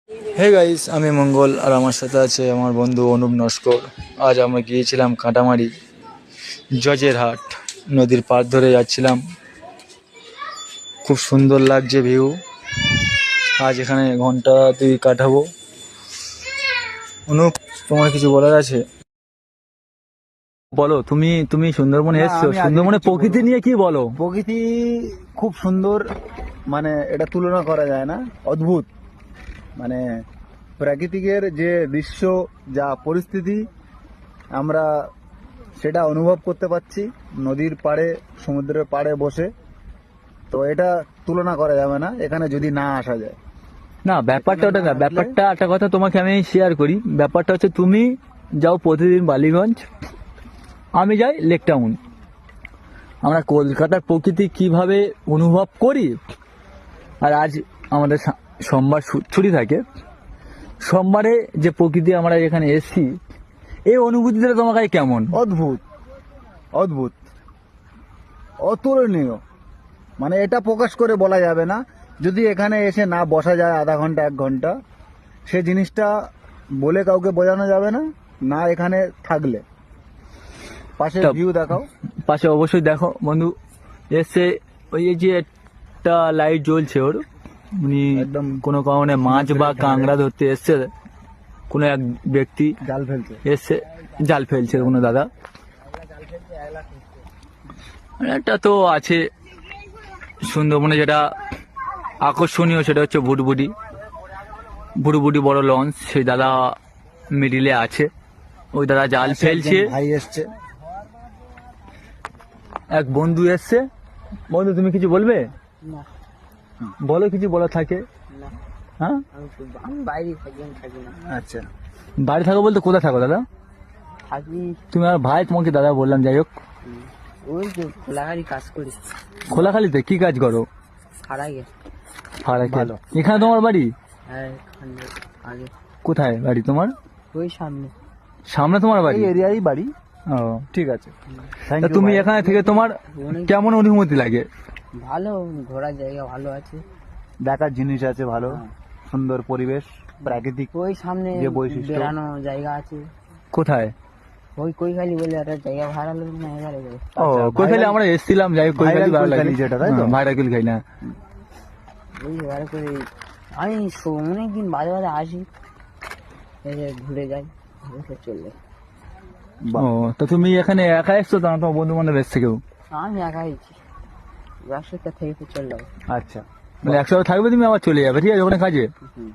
Hey guys, আমি মঙ্গল আর আমার সাথে আছে আমার বন্ধু অনুপ নস্কর। আজ আমরা গিয়েছিলাম কাঁটামারি জজের হাট, নদীর পাড় ধরে যাচ্ছিলাম। খুব সুন্দর লাগছে ভিউ। আজ এখানে ঘন্টা 2 কাটাবো। অনুপ, তোমার কিছু বলার আছে? বলো, তুমি তুমি সুন্দরবনে না, এসছো, আমি আগে সুন্দরবনে কিছু প্রকৃতি বলবো। নিয়ে কি বলো? প্রকৃতি খুব সুন্দর, মানে এটা তুলনা করা যায় না। অদ্ভুত, মানে প্রাকৃতিকের যে দৃশ্য, যা পরিস্থিতি আমরা সেটা অনুভব করতে পারছি নদীর পাড়ে, সমুদ্রের পাড়ে বসে। তো এটা তুলনা করা যাবে না এখানে যদি না আসা যায়। না, ব্যাপারটা ওটা না। আসলে- ব্যাপারটা একটা কথা তোমাকে আমি শেয়ার করি। ব্যাপারটা হচ্ছে, তুমি যাও প্রতিদিন বালিগঞ্জ, আমি যাই লেক টাউন। আমরা কলকাতার প্রকৃতি কিভাবে অনুভব করি, আর আজ আমাদের সোমবার ছুটি থাকে, সোমবারে যে প্রকৃতি আমরা এখানে এসছি, এই অনুভূতিটা তোমার কাছে কেমন? অদ্ভুত, অদ্ভুত, অতুলনীয়। মানে এটা প্রকাশ করে বলা যাবে না। যদি এখানে এসে না বসা যায় আধা ঘন্টা 1 ঘন্টা, সে জিনিসটা বলে কাউকে বোঝানো যাবে না, না এখানে থাকলে। পাশে তা- ভিউ দেখাও। পাশে অবশ্যই দেখো বন্ধু, এসে ওই যে একটা লাইট জ্বলছে ওর, উনি একদম কোনো কারণে মাছ বা কাঁকড়া ধরতে এসছে। কোনো এক ব্যক্তি জাল ফেলছে। এসে জাল ফেলছে কোনো দাদা। একটা তো আছে সুন্দরবনে যেটা আকর্ষণীয়, সেটা হচ্ছে ভুটভুটি। ভুটভুটি বড় লঞ্চ, সেই দাদা মিডিলে আছে। ওই দাদা জাল ফেলছে। একজন ভাই এসছে। এক বন্ধু এসছে। বন্ধু, তুমি কিছু বলবে? না, বলো, কিছু বলা থাকে। না, হ্যাঁ, আমি বাইরে থাকি, আমি থাকি না। আচ্ছা, বাড়ি থাকো বলতে কোথায় থাকো দাদা? থাকি তুমি আর ভাই, তোমাকে দাদা বললাম। যাই হোক, ওই যে খোলাহারি কাজ করি, খোলাখালিতে কি কাজ করো? হারাই গে। ভাড়া ভালো। এখানে তোমার বাড়ি? হ্যাঁ, এখানে আগে কোথায় বাড়ি তোমার? ওই সামনে। সামনে তোমার বাড়ি? এই এরিয়াই বাড়ি। ও, ঠিক আছে, থ্যাংক তা ইউ। তুমি এখানে থেকে তোমার অনেক কেমন অনুভূতি লাগে? ভালো, ঘোরার জায়গা ভালো আছে। দেখার জিনিস আছে ভালো, হ্যাঁ। সুন্দর পরিবেশ, প্রাকৃতিক। ওই সামনে যে বৈশিষ্ট্য। বেড়ানো জায়গা আছে। কোথায়? ওই কৈখালি বলে একটা জায়গা ভাড়া লোক না, এবারে ও, আচ্ছা, কৈখালি ভাইরাল- আমরা এসেছিলাম। যাই হোক, কৈখালি ভাইরাল ভালো লাগে। কৈখালি যেটা, তাই তো? ভাইরা কুল খাই না। ওই এবারে করে আমি অনেকদিন বাজে বাজে আসি, এই যে ঘুরে যাই, ঘুরে চলে। বাহ। ও, তো তুমি এখানে একা এসছো, তো তোমার বন্ধু বান্ধব এসছে কেউ? আমি একাইছি, ব্যবসাটা থেকে চলে যাবো। আচ্ছা, মানে একসাথে থাকবে, তুমি আবার চলে যাবে, ঠিক আছে, ওখানে কাজে? হুম।